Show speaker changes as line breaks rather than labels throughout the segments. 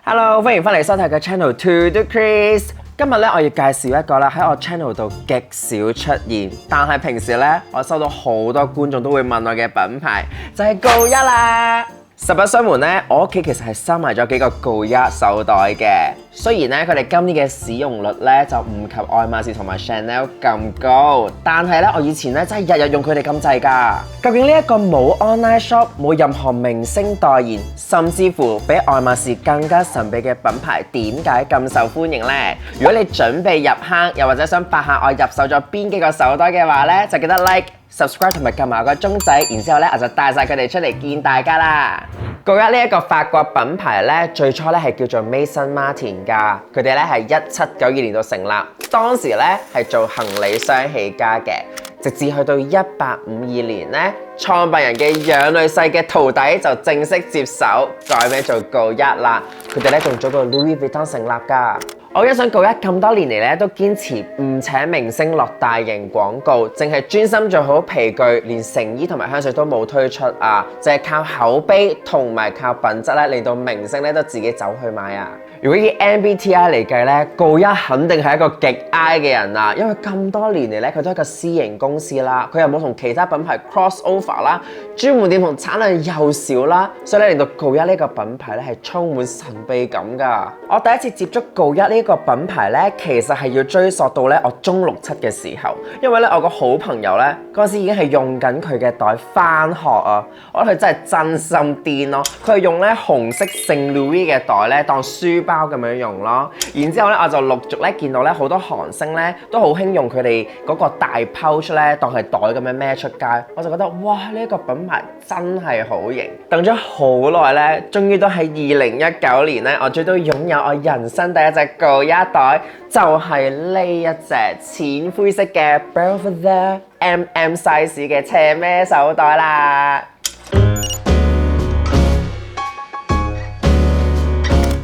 Hello， 歡迎翻嚟收睇嘅 channel To The Chris。今日咧，我要介紹一個啦，喺我 channel 度極少出現，但係平時咧，我收到好多觀眾都會問我嘅品牌，就係GO1啦。實不相瞞咧，我屋企其實係收埋咗幾個GO1手袋嘅。雖然咧佢哋今年嘅使用率咧就唔及愛馬仕同埋 Chanel 咁高，但係咧我以前咧真係日日用佢哋咁滯㗎。究竟呢一個冇 online shop、冇任何明星代言，甚至乎比愛馬仕更加神秘嘅品牌，點解咁受歡迎呢？如果你準備入坑，又或者想八下我入手咗邊幾個手袋嘅話咧，就記得 like、subscribe 同埋撳埋個鐘仔，然之後咧我就帶晒佢哋出嚟見大家啦。GO1呢一個法國品牌咧，最初咧係叫做 Maison Martin 㗎，佢哋咧係1792年度成立，當時咧係做行李箱起家嘅，直至去到1852年咧，創辦人嘅養女婿嘅徒弟就正式接手，改名做GO1啦。佢哋咧仲做過 Louis Vuitton 成立㗎。我欣賞GO1咁多年嚟咧，都堅持唔請明星落大型廣告，淨係專心做好皮具，連成衣同埋香水都冇推出啊，淨係靠口碑同埋靠品質咧，令到明星咧都自己走去買啊。如果以 MBTI 嚟計咧，GO1肯定係一個極 I 嘅人啊，因為咁多年嚟咧，佢都係一個私營公司啦，佢又冇同其他品牌 cross over 啦，專門店同產量又少啦，所以咧令到GO1呢個品牌咧係充滿神秘感㗎。我第一次接觸GO1呢個品牌咧，其實係要追溯到咧我中6、7嘅時候，因為咧我個好朋友咧嗰陣時已經係用緊佢嘅袋返學啊，我覺得佢真係真心癲咯，佢係用咧紅色聖 Louis 嘅袋咧當書包咁樣用咯，然之後咧我就陸續咧見到咧好多韓星咧都好興用佢哋嗰個大 pouch 咧當係袋咁樣孭出街，我就覺得哇呢一個品牌真係好型，等咗好耐咧，終於都喺2019年咧，我終於都擁有我人生第一隻GO1袋，就係呢一隻淺灰色嘅 Belvedere MM size 嘅斜孭手袋啦。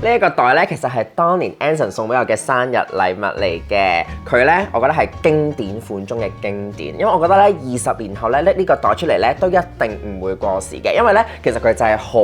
呢一個袋咧，其實係當年 Anson 送俾我嘅生日禮物嚟嘅。佢咧，我覺得係經典款中嘅經典，因為我覺得咧20年後咧呢個袋出嚟咧都一定唔會過時嘅，因為咧其實佢就係好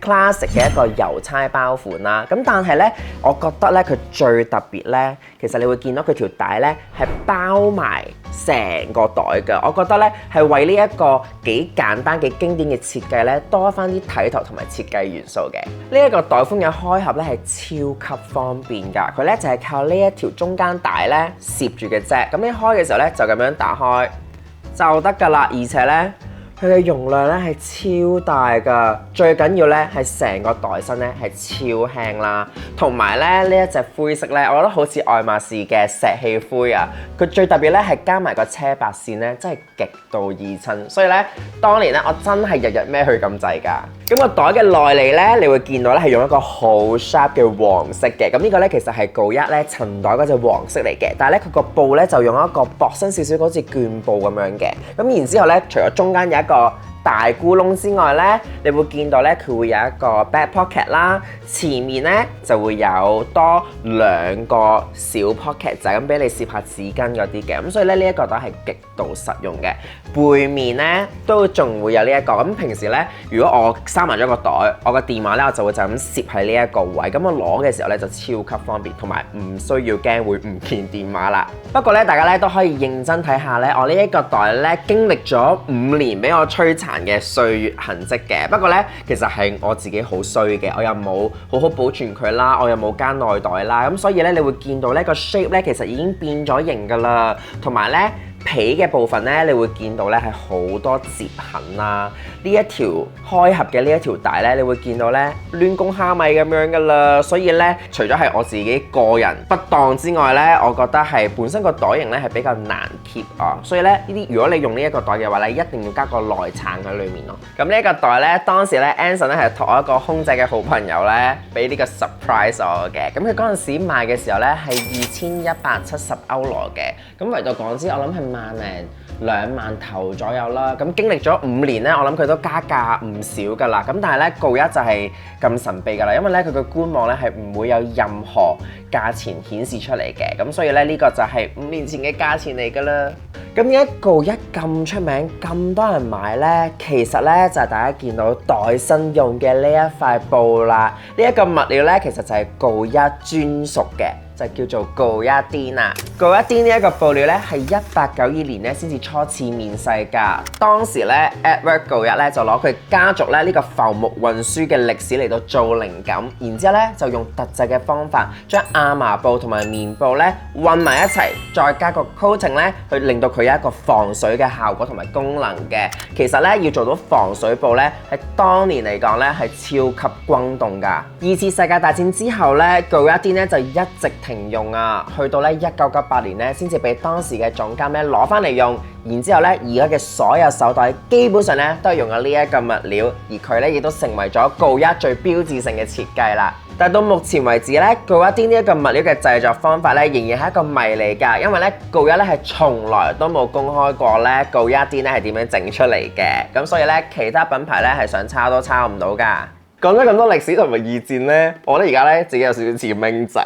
classic 嘅一個郵差包款啦。咁但係咧，我覺得咧佢最特別咧，其實你會見到佢條帶咧係包埋成個袋㗎。我覺得咧係為呢一個幾簡單幾經典嘅設計咧多翻啲睇頭同埋設計元素嘅。呢一個袋封嘅開合咧係超級方便㗎，佢咧就係靠呢一條中間帶咧攝住嘅啫。咁你開嘅時候咧就咁樣打開就得㗎啦，而且咧佢嘅容量咧係超大㗎，最緊要咧係成個袋身咧係超輕啦，同埋咧呢一隻灰色咧，我覺得好似愛馬仕嘅石器灰啊，佢最特別咧係加埋個車白線咧，真係極度易襯，所以咧當年咧我真係日日孭佢咁滯㗎。咁個袋嘅內裡咧，你會見到咧係用一個好 sharp 嘅黃色嘅，咁呢個咧其實係GO1咧襯袋嗰隻黃色嚟嘅，但係咧佢個布咧就用一個薄身少少好似絹布咁樣嘅，咁然之後咧除咗中間有一個大咕窿之外咧，你會見到咧佢會有一個 back pocket 啦，前面咧就會有多2個小 pocket 仔咁俾你攝下紙巾嗰啲嘅，咁所以咧呢一個袋係極度實用嘅。背面咧都仲會有呢一個，咁平時咧如果我閂埋咗個袋，我個電話咧我就會就咁攝喺呢一個位，咁我攞嘅時候咧就超級方便，同埋唔需要驚會唔見電話啦。不過咧大家咧都可以認真睇下咧，我呢一個袋咧經歷咗5年俾我摧殘嘅歲月痕跡嘅。不過咧其實係我自己好衰嘅，我又冇好好保存佢啦，我又冇加內袋啦，咁所以咧你會見到呢個 shape 咧其實已經變咗形㗎啦，同埋咧皮嘅部分咧，你會見到咧係好多折痕啦。呢一條開合嘅呢一條帶咧，你會見到咧亂公蝦米咁樣噶啦。所以咧，除咗係我自己個人不當之外咧，我覺得係本身個袋型咧係比較難 keep 啊。所以咧，如果你用呢一個袋嘅話咧，一定要加個內撐喺裡面咯。咁呢一個袋咧，當時咧 Anson 咧係託我一個空姐嘅好朋友咧，俾呢個 surprise 我嘅。咁佢嗰陣時賣嘅時候咧係2170歐羅嘅。咁圍到港紙，我諗係12000-20000頭左右啦。咁經歷咗5年咧，我諗佢都加價唔少㗎啦。咁但係咧GO1就係咁神秘㗎啦，因為咧佢嘅官網咧係唔會有任何價錢顯示出嚟嘅。咁所以咧呢個就係5年前嘅價錢嚟㗎啦。咁點解告一咁出名，咁多人買呢？其實呢，就係大家見到袋身用嘅呢一塊布啦，呢一個物料呢，其實就係告一專屬嘅。就叫做告一甸啊！告一甸呢一個布料咧，係1892年咧先至初次面世㗎。當時咧 Edward 告一咧就攞佢家族咧呢個浮木運輸嘅歷史嚟到做靈感，然之後咧就用特製嘅方法將亞麻布同埋棉布咧混埋一齊，再加個 coating 咧去令到佢有一個防水嘅效果同埋功能嘅。其實咧要做到防水布咧，喺當年嚟講咧係超級轟動㗎。2次世界大戰之後咧，告一甸咧就一直停用啊，去到咧1998年咧，先至俾當時嘅總監咧攞翻嚟用。然之後咧，而家嘅所有手袋基本上咧都係用咗呢一個物料，而佢咧亦都成為咗告一最標誌性嘅設計啦。但到目前為止咧，告一甸呢一個物料嘅製作方法咧，仍然係一個謎嚟㗎，因為咧告一咧係從來都冇公開過咧告一甸咧係點樣整出嚟嘅，咁所以咧其他品牌咧係想抄都抄唔到㗎。講咗咁多歷史同埋二戰咧，我覺得而家咧自己有少少似明仔。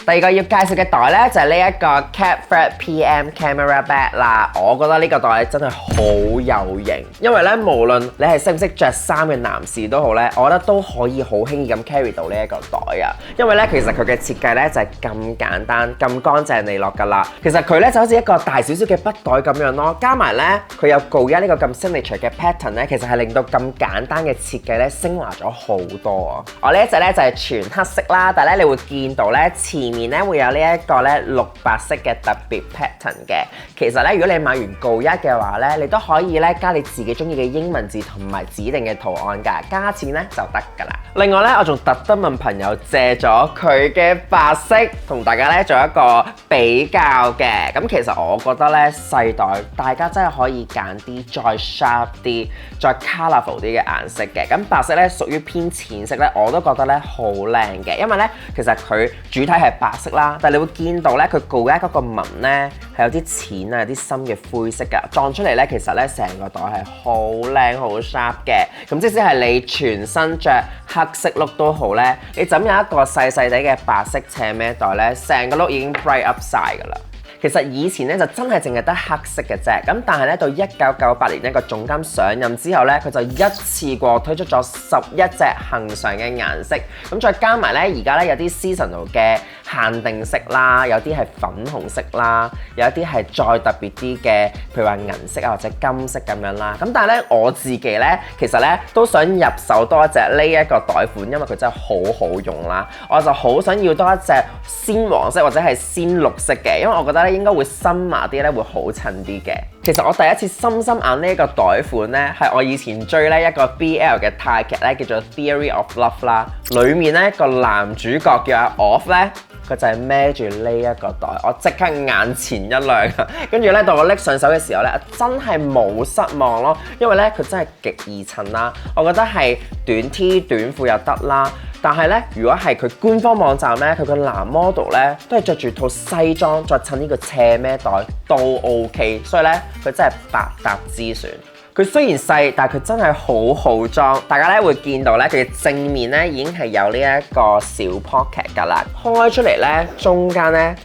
第二個要介紹嘅袋咧就係呢一個 Catfred PM Camera Bag 啦，我覺得呢個袋真係好有型，因為咧無論你係識唔識着衫嘅男士都好咧，我覺得都可以好輕易咁 carry 到呢一個袋啊，因為咧其實佢嘅設計咧就係咁簡單、咁乾淨利落㗎啦。其實佢咧就好似一個大少少嘅筆袋咁樣咯，加埋咧佢有告一呢個咁 signature 嘅 pattern 咧，其實係令到咁簡單嘅設計咧升華咗好多啊！我呢一隻咧就係全黑色啦，但係咧你會見到咧前面咧會有呢一個咧綠白色嘅特別 pattern 嘅。其實咧，如果你買完告一嘅話咧，你都可以咧加你自己中意嘅英文字同埋指定嘅圖案㗎，加錢咧就得㗎啦。另外咧，我仲特登問朋友借咗佢嘅白色，同大家咧做一個比較嘅。咁其實我覺得咧細袋大家真係可以揀啲再 sharp 啲、再 colourful 啲嘅顏色嘅。咁白色咧屬於偏淺色咧，我都覺得咧好靚嘅，因為咧其實佢主體係白色啦，但係你會見到咧佢告一嗰個紋咧係有啲淺啊、有啲深嘅灰色㗎，撞出嚟咧其實咧成個袋係好靚、好 sharp 嘅。咁即使係你全身着黑色 look 都好咧，你枕有一個細細地嘅白色斜孭袋咧，成個 look 已經 bright up 晒㗎啦。其實以前咧就真係淨係得黑色嘅啫，咁但係咧到1998年一個總監上任之後咧，佢就一次過推出咗11隻恆常嘅顏色，咁再加埋咧而家咧有啲 seasonal 嘅限定色啦，有啲係粉紅色啦，有一啲係再特別啲嘅，譬如話銀色啊或者金色咁樣啦。咁但係咧我自己咧其實咧都想入手多一隻呢一個袋款，因為佢真係好好用啦，我就好想要多一隻鮮黃色或者係鮮綠色嘅，因為我覺得咧應該會深麻啲咧，會好襯啲嘅。其實我第一次深眼呢一個袋款咧，係我以前追咧一個 BL 嘅泰劇咧，叫做 Theory of Love 啦。裡面咧個男主角叫阿 Off 咧，佢就係孭住呢一個袋，我即刻眼前一亮啊！跟住咧到我拎上手嘅時候咧，真係冇失望咯，因為咧佢真係極易襯啦。我覺得係短 T 短褲又得啦。但係咧，如果係佢官方網站咧，佢個男 model 咧都係着住套西裝，再襯呢個斜孭袋都 OK， 所以咧佢真係百搭之選。佢雖然細，但係佢真係好好裝。大家咧會見到咧，佢嘅正面咧已經係有呢一個小 pocket 㗎啦，開出嚟咧中間咧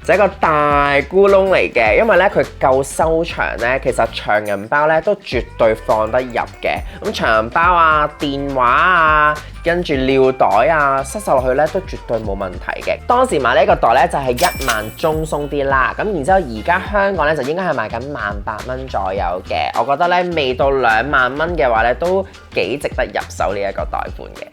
就係一個大咕窿嚟嘅，因為咧佢夠收長咧，其實長銀包咧都絕對放得入嘅。咁長銀包啊、電話啊，跟住尿袋啊，塞落去咧都絕對冇問題嘅。當時買呢個袋咧就係1萬中鬆啲啦，咁然之後而家香港咧就應該係賣緊18,000蚊左右嘅。我覺得咧未到2萬蚊嘅話咧都幾值得入手呢一個袋款嘅。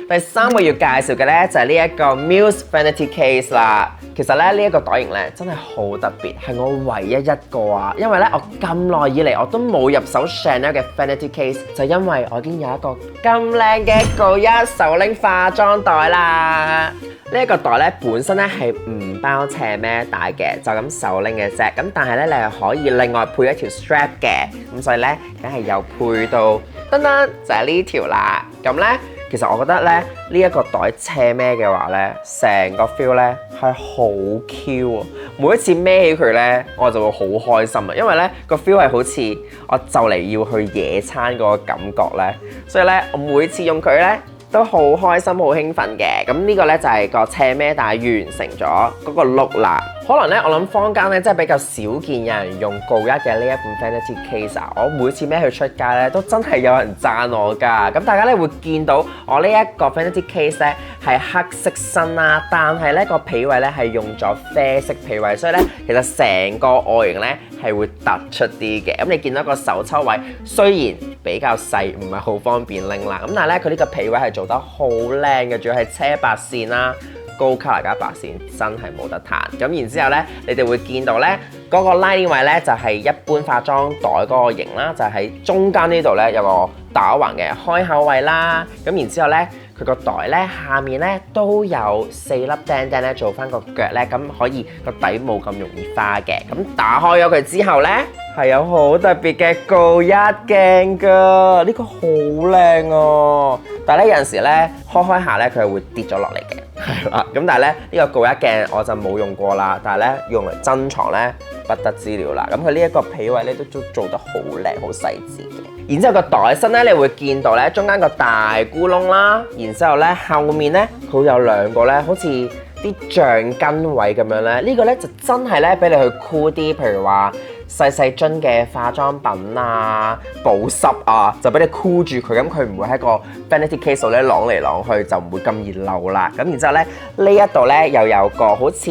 第三個要介紹嘅咧就係呢一個 Muse Vanity Case 啦。其實咧呢一個袋型咧真係好特別，係我唯一一個啊！因為咧我咁耐以嚟我都冇入手 Chanel 嘅 Vanity Case， 就因為我已經有一個咁靚嘅告一手拎化妝袋啦。呢一個袋咧本身咧係唔包斜孭帶嘅，就咁手拎嘅啫。咁但係咧你係可以另外配一條 strap 嘅，咁所以咧梗係有配到噔噔就係呢條啦。咁咧。其實我覺得咧，呢一個袋斜孭嘅話咧，成個 feel 咧係好 Q 啊！每一次孭起佢咧，我就會好開心啊，因為咧個 feel 係好似我就嚟要去野餐嗰個感覺咧，所以咧我每次用佢咧都好開心、好興奮嘅。咁呢個咧就係個斜孭帶完成咗嗰個 look 啦。可能咧，我諗坊間咧真係比較少見有人用GoYard嘅呢一款 Vanity Case 啊。我每次孭佢出街咧，都真係有人讚我㗎。咁大家咧會見到我呢一個 Vanity Case 咧係黑色身啦，但係咧個皮位咧係用咗啡色皮位，所以咧其實成個外形咧係會突出啲嘅。咁你見到個手抽位雖然比較細，唔係好方便拎啦，咁但係咧佢呢個皮位係做得好靚嘅，仲要係車白線啦。高卡拉加白線真係冇得彈，咁然之後咧，你哋會見到咧嗰個拉鏈位咧就係一般化妝袋嗰個型啦，就喺中間呢度咧有個打橫嘅開口位啦，咁然之後咧佢個袋咧下面咧都有4粒釘釘咧做翻個腳咧，咁可以個底冇咁容易花嘅。咁打開咗佢之後咧係有好特別嘅GoYard鏡㗎，呢個好靚啊！但係咧有陣時咧開下咧佢係會跌咗落嚟嘅。係啦，咁但係咧呢個GoYard鏡我就冇用過啦，但係咧用嚟珍藏咧不得之了啦。咁佢呢一個皮位咧都做得好靚好細緻嘅。然之後個袋身咧你會見到咧中間個大咕窿啦，然之後咧後面咧佢有2個咧好似啲橡筋位咁樣咧，呢個咧就真係咧俾你去箍啲，譬如話細樽嘅化妝品啊、保濕啊，就俾你箍住佢，咁佢唔會喺個 Vanity Case 度咧啷嚟啷去，就唔會咁易漏啦。咁然之後咧呢一度咧又有個好似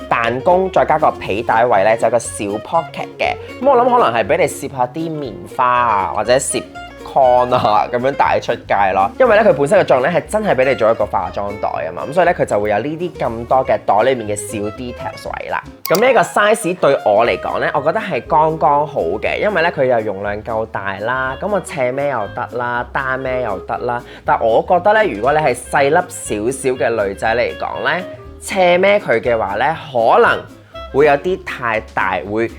彈弓，再加個皮帶位咧，就有個小 pocket 嘅。咁我諗可能係俾你攝下啲棉花啊，或者攝啊咁樣帶出街咯，因為咧佢本身嘅作用咧係真係俾你做一個化妝袋啊嘛，咁所以咧佢就會有呢啲咁多嘅袋裏面嘅小 details 位啦。咁呢一個 size 對我嚟講咧，我覺得係剛剛好嘅，因為咧佢又容量夠大啦，咁我斜孭又得啦，單孭又得啦。但我覺得咧，如果你係細粒少少嘅女仔嚟講咧，斜孭佢嘅話咧，可能會有啲太大會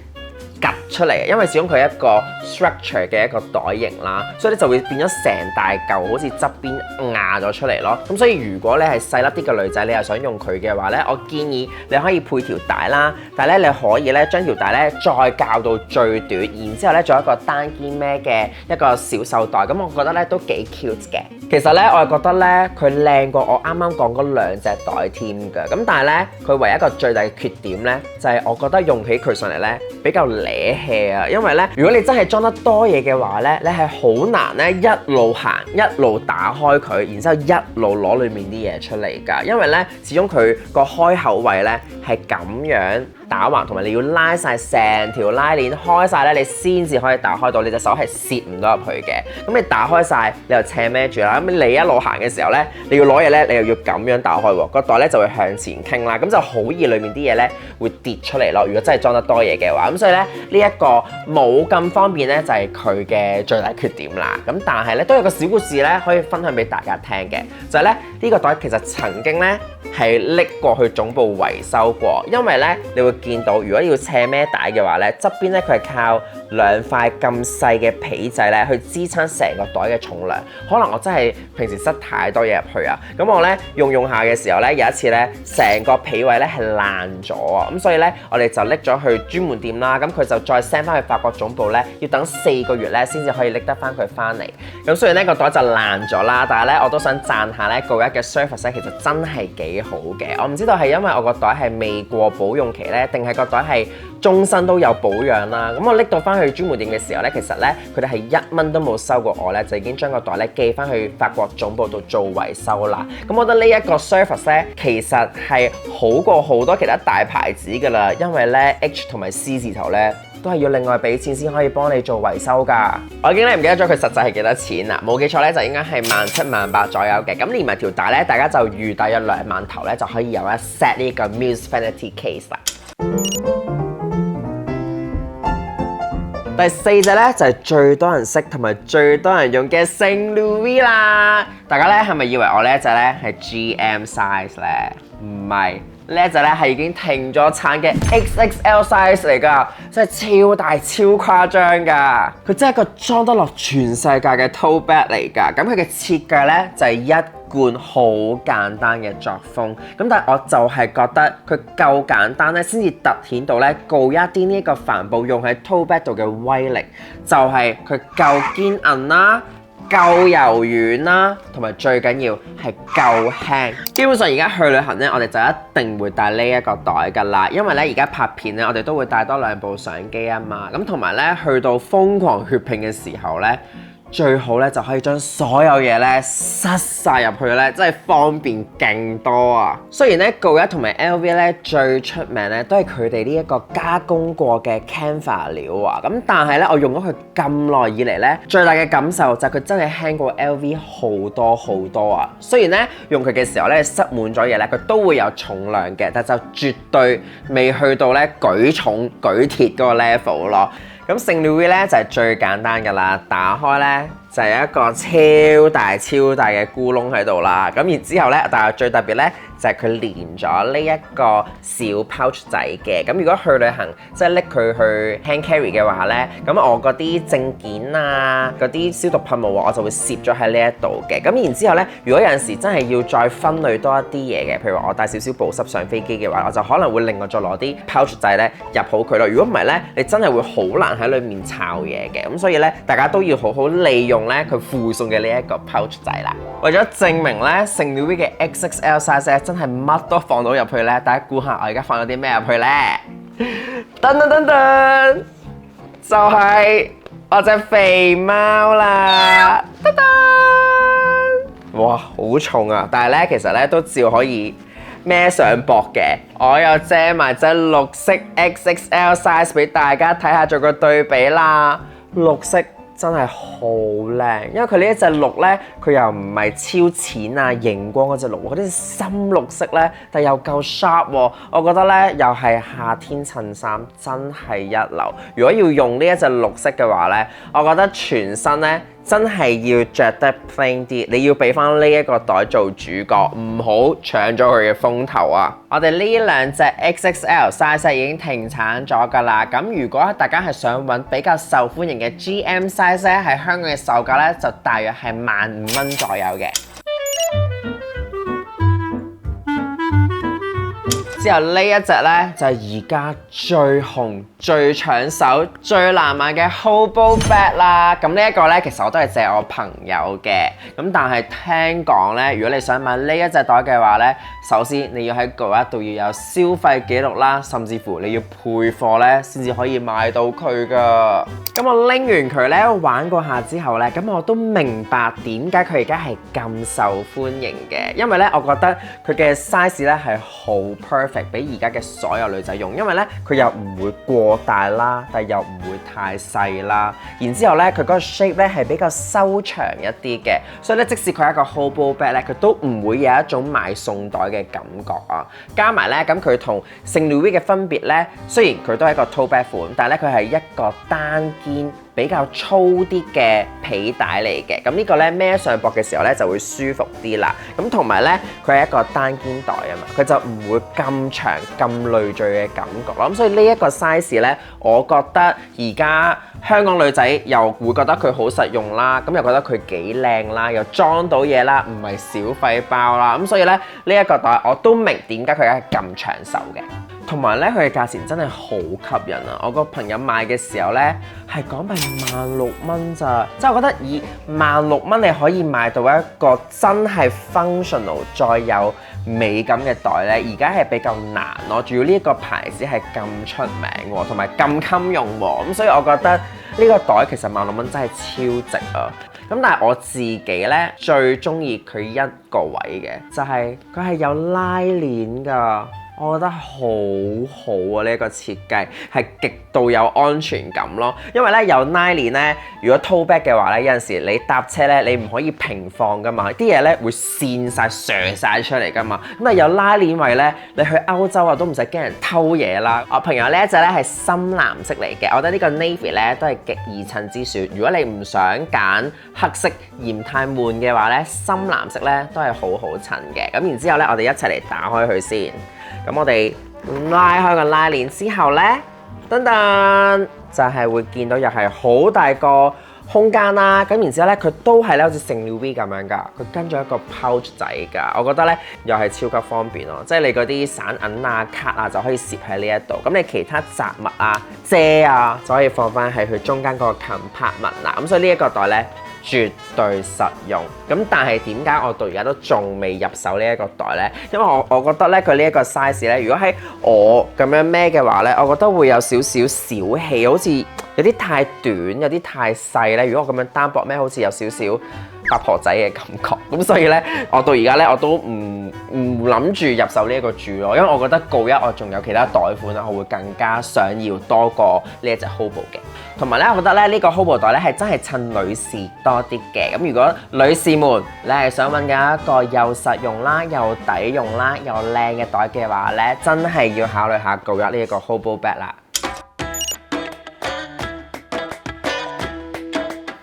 夾出嚟，因為始終佢係一個 structure 嘅一個袋型啦，所以咧就會變咗成大嚿好似側邊壓咗出嚟咯。咁所以如果你係細粒啲嘅女仔，你又想用佢嘅話咧，我建議你可以配條帶啦，但係咧你可以咧將條帶咧再校到最短，然之後咧做一個單肩孭嘅一個小手袋，咁我覺得咧都幾 cute 嘅。其實咧我係覺得咧佢靚過我啱啱講嗰2隻袋添㗎，咁但係咧佢唯一一個最大嘅缺點咧就係我覺得用起佢上嚟咧比較攣氣啊，因為咧如果你真係裝得多嘢嘅話咧，你係好難咧一路行一路打開佢，然之後一路攞裡面啲嘢出嚟㗎，因為咧始終佢個開口位咧係咁樣打橫，同埋你要拉晒成條拉鏈開晒咧，你先至可以打開到，你隻手係攝唔到入去嘅。咁你打開晒，你又斜孭住啦。咁你一路行嘅時候咧，你要攞嘢咧，你又要咁樣打開喎，個袋咧就會向前傾啦，咁就好易裡面啲嘢咧會跌出嚟咯。如果真係裝得多嘢嘅話，咁所以咧呢一個冇咁方便咧，就係佢嘅最大缺點啦。咁但係咧都有個小故事咧可以分享俾大家聽嘅，就係咧呢個袋其實曾經咧係拎過去總部維修過，因為咧你會見到如果要斜孭帶嘅話咧，側邊咧佢係靠2塊咁細嘅皮仔咧去支撐成個袋嘅重量。可能我真係平時塞太多嘢入去啊，咁我咧用下嘅時候咧，有一次咧成個皮位咧係爛咗啊，咁所以咧我哋就拎咗去專門店啦，咁佢就再 send 翻去法國總部咧，要等4個月咧先至可以拎得翻佢翻嚟。咁雖然呢個袋就爛咗啦，但係咧我都想讚下咧GoYard嘅 service 咧，其實真係幾好嘅。我唔知道係因為我個袋係未過保用期咧，定係個袋係終身都有保養啦。咁我拎到翻去專門店嘅時候咧，其實咧佢哋係1蚊都冇收過我咧，就已經將個袋咧寄翻去法國總部度做維修啦。咁我覺得呢一個 service 咧，其實係好過好多其他大牌子㗎啦，因為咧 H 同埋 C 字頭咧都係要另外俾錢先可以幫你做維修㗎。我已經唔記得咗佢實際係幾多錢啦，冇記錯咧就應該係17,000、18,000左右嘅。咁連埋條帶咧，大家就預大約2萬頭咧就可以有一 set 呢個 Muse Vanity Case 啦。第4隻咧就係最多人識同埋最多人用嘅聖 Louis 啦。大家咧係咪以為我呢一隻咧係 GM size 咧？唔係，呢一隻咧係已經停咗產嘅 XXL size 嚟㗎，真係超大超誇張㗎。佢真係一個裝得落全世界嘅 tote bag 嚟㗎。咁佢嘅設計咧就係一貫好簡單嘅作風，咁但係我就係覺得佢夠簡單咧，先至突顯到咧GoYard呢個帆布用喺 tote bag 度嘅威力，就係佢夠堅韌啦，夠柔軟啦，同埋最緊要係夠輕。基本上而家去旅行咧，我哋就一定會帶呢一個袋㗎啦，因為咧而家拍片咧，我哋都會帶多2部相機啊嘛。咁同埋咧，去到瘋狂血拼嘅時候咧，最好咧就可以將所有嘢咧塞晒入去咧，真係方便勁多啊！雖然咧 GO1 同埋 LV 咧最出名咧都係佢哋呢一個加工過嘅 canvas 料啊，咁但係咧我用咗佢咁耐以嚟咧，最大嘅感受就係佢真係輕過 LV 好多好多啊！雖然咧用佢嘅時候咧塞滿咗嘢咧，佢都會有重量嘅，但就絕對未去到咧舉重舉鐵嗰個 level 咯。咁聖路易咧就係最簡單㗎啦，打開咧就係一個超大超大嘅咕窿喺度啦。咁然之後咧，但係最特別咧就係佢連咗呢一個小 pouch 仔嘅。咁如果去旅行即係拎佢去 hand carry 嘅話咧，咁我嗰啲證件啊、嗰啲消毒噴霧我就會攝咗喺呢一度嘅。咁然之後咧，如果有陣時真係要再分類多一啲嘢嘅，譬如話我帶少少保濕上飛機嘅話，我就可能會另外再攞啲 pouch 仔咧入好佢咯。如果唔係咧，你真係會好難喺裏面摷嘢嘅。咁所以咧，大家都要好好利用咧佢附送嘅呢一個 pouch 仔啦。為咗證明咧聖路易嘅 XXL size 咧真係乜都放到入去咧，大家估下我而家放咗啲咩入去咧？噔噔噔噔，就係我隻肥貓啦！噔噔，哇，好重啊！但係咧，其實咧都照可以孭上膊嘅。我又借埋隻綠色 XXL size 俾大家睇下，做個對比啦。綠色真係好靚，因為佢呢一隻綠咧，佢又唔係超淺啊熒光嗰隻綠，嗰啲深綠色咧，但又夠 sharp 喎。我覺得咧，又係夏天襯衫真係一流。如果要用呢一隻綠色嘅話咧，我覺得全身咧真係要着得 plain 啲，你要俾翻呢一個袋做主角，唔好搶咗佢嘅風頭啊！我哋呢兩隻 XXL size 已經停產咗㗎啦。咁如果大家係想揾比較受歡迎嘅 GM size 咧，喺香港嘅售價咧就大約係15,000蚊左右嘅。之後呢一隻咧就係而家最紅、最搶手、最難買嘅 Hobo Bag 啦。咁呢一個咧其實我都係借我朋友嘅。咁但係聽講咧，如果你想買呢一隻袋嘅話咧，首先你要喺GO1度要有消費記錄啦，甚至乎你要配貨咧先至可以買到佢㗎。咁我拎完佢咧玩過下之後咧，咁我都明白點解佢而家係咁受歡迎嘅，因為咧我覺得佢嘅 size 咧係好 perfect。俾而家嘅所有女仔用，因為咧佢又唔會過大啦，但係又唔會太細啦。然之後咧佢嗰個 shape 咧係比較修長一啲嘅，所以咧即使佢係一個 Hobo Bag 咧，佢都唔會有一種買餸袋嘅感覺啊。加埋咧咁佢同聖路易嘅分別咧，雖然佢都係一個 tote bag 款，但係咧佢係一個單肩，比較粗啲嘅皮帶嚟嘅，咁呢個咧孭上膊嘅時候咧就會舒服啲啦。咁同埋咧佢係一個單肩袋啊嘛，佢就唔會咁長咁累贅嘅感覺咯。咁所以呢一個 size 咧，我覺得而家香港女仔又會覺得佢好實用啦，咁又覺得佢幾靚啦，又裝到嘢啦，唔係小廢包啦。咁所以咧呢一個袋我都明點解佢係咁長壽嘅。同埋咧，佢嘅價錢真係好吸引啊！我個朋友買嘅時候咧，係港幣16,000咋，即係我覺得以16,000你可以買到一個真係 functional 再有美感嘅袋咧，而家係比較難咯。仲要呢一個牌子係咁出名喎，同埋咁襟用喎，咁所以我覺得呢個袋其實16,000真係超值啊！咁但係我自己咧最中意佢一個位嘅，就係佢係有拉鏈㗎。我覺得好好啊！呢一個設計係極度有安全感咯，因為咧有拉鏈咧，如果 tote bag 嘅話咧，有陣時你搭車咧，你唔可以平放噶嘛，啲嘢咧會跣晒、瀡晒出嚟噶嘛。咁啊有拉鏈位咧，你去歐洲啊都唔使驚人偷嘢啦。我朋友呢一隻咧係深藍色嚟嘅，我覺得呢個 navy 咧都係極易襯之選。如果你唔想揀黑色嫌太悶嘅話咧，深藍色咧都係好好襯嘅。咁然之後咧，我哋一齊嚟打開佢先。咁我哋拉開個拉鏈之後呢，噔噔就係會見到又係好大個空間啦。咁然之後呢，佢都係咧好似聖路易咁樣㗎，佢跟咗一個 pouch 仔㗎。我覺得呢又係超級方便咯，即係你嗰啲散銀啊、卡啊就可以攝喺呢一度。咁你其他雜物啊、遮啊就可以放翻喺佢中間嗰個 compartment 啦。咁所以呢一個袋呢，絕對實用。咁但係點解我到而家都仲未入手呢一個袋呢？因為我覺得咧佢呢一個 size 咧，如果喺我咁樣孭嘅話咧，我覺得會有少少小氣，好似有啲太短，有啲太細咧。如果我咁樣單薄孭，好似有少少八婆仔嘅感覺。咁所以咧，我到而家咧我都唔諗住入手呢一個住咯，因為我覺得告一我仲有其他袋款啊，我會更加想要多過呢一隻 Hobo 嘅。同埋咧，我覺得咧呢個 Hobo 袋咧係真係襯女士多啲嘅。咁如果女士們你係想揾緊一個又實用啦、又抵用啦、又靚嘅袋嘅話咧，真係要考慮下告一呢一個 Hobo bag 啦。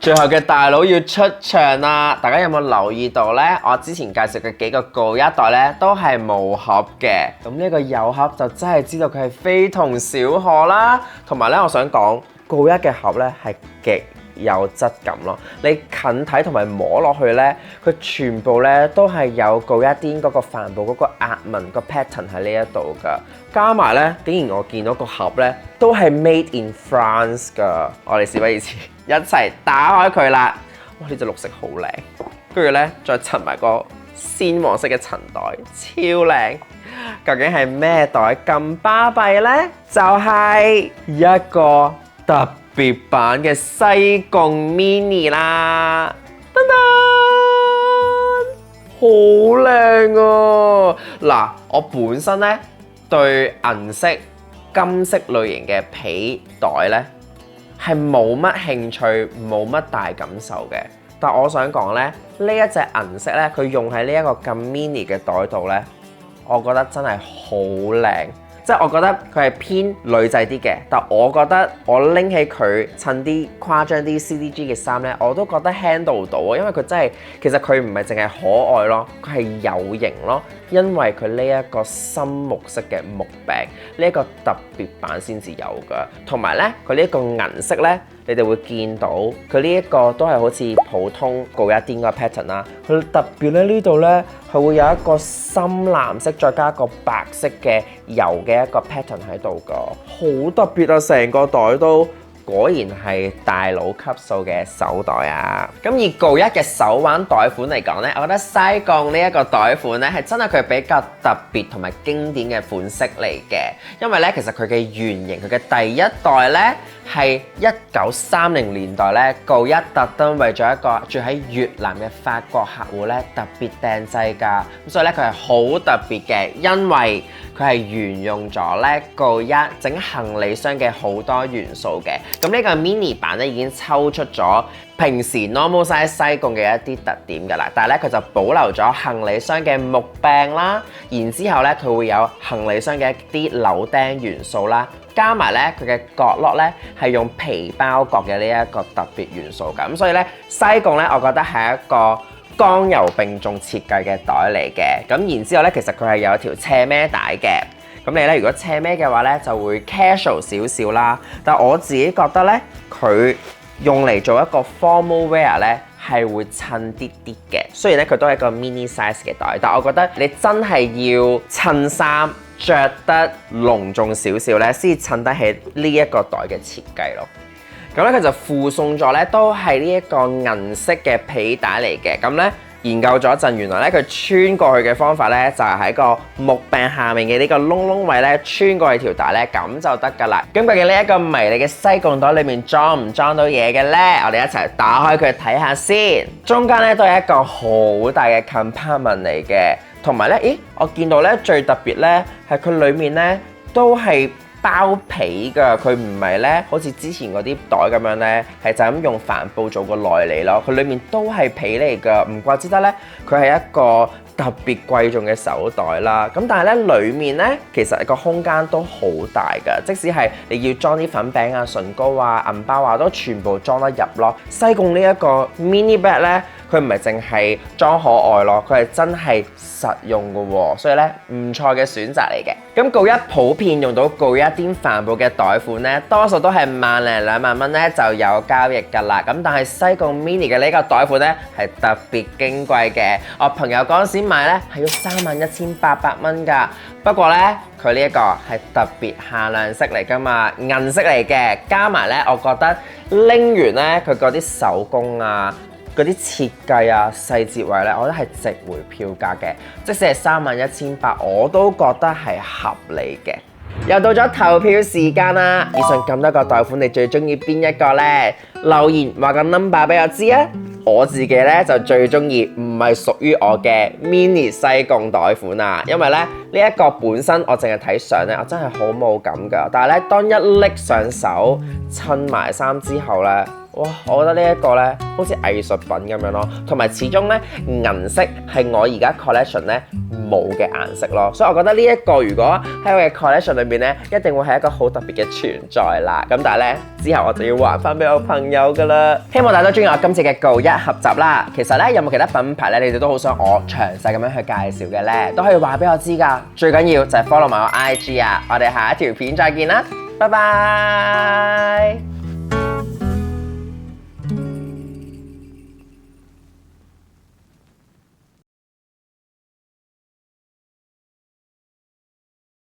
最後嘅大佬要出場啦！大家有冇留意到呢？我之前介紹嘅幾個告一袋呢，都係冇盒嘅。咁呢個有盒就真係知道佢係非同小可啦。同埋呢，我想講告一嘅盒呢係極有質感咯。你近睇同埋摸落去呢，佢全部呢都係有告一癲嗰個帆布嗰個壓紋個 pattern 喺呢一度㗎。加埋呢，竟然我見到個盒呢都係 made in France 㗎。我哋事不宜遲，一齊打開佢啦！哇，呢隻綠色好靚，跟住呢，再襯埋個鮮黃色嘅襯袋，超靚。究竟係咩袋咁巴閉呢？就係一個特別版嘅西貢 mini 啦！噔噔，好靚啊！嗱，我本身呢對銀色、金色類型嘅皮袋呢，係冇乜興趣，冇乜大感受嘅。但我想講咧，呢一隻銀色咧，佢用喺呢一個咁 mini 嘅袋度咧，我覺得真係好靚。即係我覺得佢係偏女仔啲嘅，但我覺得我拎起佢襯啲誇張啲 CDG 嘅衫咧，我都覺得 handle 到啊，因為佢真係其實佢唔係淨係可愛咯，佢係有型咯，因為佢呢一個深木色嘅木柄，呢一個特別版先至有㗎，同埋咧佢呢一個銀色咧。你哋會見到佢呢一個都係好似普通告一癲個 pattern 啦，佢特別咧呢度咧係會有一個深藍色再加一個白色嘅油嘅一個 pattern 喺度噶，好特別啊！成個袋都果然係大佬級數嘅手袋啊！咁以告一嘅手挽袋款嚟講咧，我覺得西貢呢一個袋款咧係真係佢比較特別同埋經典嘅款式嚟嘅，因為咧其實佢嘅原型佢嘅第一代咧。係1930年代咧，告一特登為咗一個住喺越南嘅法國客戶咧特別訂製㗎，咁所以咧佢係好特別嘅，因為佢係沿用咗咧告一整行李箱嘅好多元素嘅。咁呢個 mini 版咧已經抽出咗平時 normal size 西貢嘅一啲特點㗎啦，但係咧佢就保留咗行李箱嘅木柄啦，然之後咧佢會有行李箱嘅一啲扭釘元素啦。加埋咧佢嘅角落咧係用皮包角嘅呢一個特別元素㗎，咁所以咧西貢咧我覺得係一個剛柔並重設計嘅袋嚟嘅，咁然之後咧其實佢係有條斜孭帶嘅，咁你咧如果斜孭嘅話咧就會 casual 少少啦，但我自己覺得咧佢用嚟做一個 formal wear 咧係會襯啲啲嘅，雖然咧佢都係一個 mini size 嘅袋，但我覺得你真係要襯衫着得隆重少少咧，先襯得起呢一個袋嘅設計咯。咁咧佢就附送咗咧，都係呢一個銀色嘅皮帶嚟嘅。咁咧研究咗一陣，原來咧佢穿過去嘅方法咧，就係喺個木柄下面嘅呢個窿窿位咧，穿過去條帶咧，咁就得㗎啦。咁究竟呢一個迷你嘅西貢袋裏面裝唔裝到嘢嘅咧？我哋一齊打開佢睇下先。中間咧都係一個好大嘅 compartment 嚟嘅。同埋咧，咦？我見到咧最特別咧係佢裡面咧都係包皮㗎，佢唔係咧好似之前嗰啲袋咁樣咧，係就咁用帆布做個內裡咯。佢裡面都係皮嚟㗎，唔怪之得咧，佢係一個特別貴重嘅手袋啦。咁但係咧裡面咧其實個空間都好大㗎，即使係你要裝啲粉餅啊、唇膏啊、銀包啊，都全部裝得入咯。西貢呢一個 mini bag 咧。佢唔係淨係裝可愛咯，佢係真係實用嘅喎，所以咧唔錯嘅選擇嚟嘅。咁告一普遍用到告一癲帆布嘅袋款咧，多數都係萬零2萬蚊咧就有交易㗎啦。咁但係西貢 mini 嘅呢個袋款咧係特別矜貴嘅，我朋友嗰陣時買咧係要31,800蚊㗎。不過咧佢呢一個係特別限量色嚟㗎嘛，銀色嚟嘅，加埋咧我覺得拎完咧佢嗰啲手工啊〜嗰啲設計啊、細節位咧，我覺得係值回票價嘅。即使係31,800，我都覺得係合理嘅。又到咗投票時間啦！以上咁多個袋款，你最中意邊一個呢？留言話個 number 俾我知啊！我自己咧就最中意唔係屬於我嘅 mini 西貢袋款啊，因為咧呢一個本身我淨係睇相咧，我真係好冇感㗎。但係咧當一拎上手襯埋衫之後咧，哇！我覺得呢一個咧好似藝術品咁樣咯，同埋始終咧銀色係我而家 collection 咧冇嘅顏色咯，所以我覺得呢一個如果喺我嘅 collection 裏邊咧，一定會係一個好特別嘅存在啦。咁但係咧之後我就要還翻俾我朋友噶啦。希望大家都中意我今次嘅購一合集啦。其實咧有冇其他品牌咧，你哋都好想我詳細咁樣去介紹嘅咧，都可以話俾我知噶。最緊要就係 follow 埋我 IG 啊！我哋下一條片再見啦，拜拜。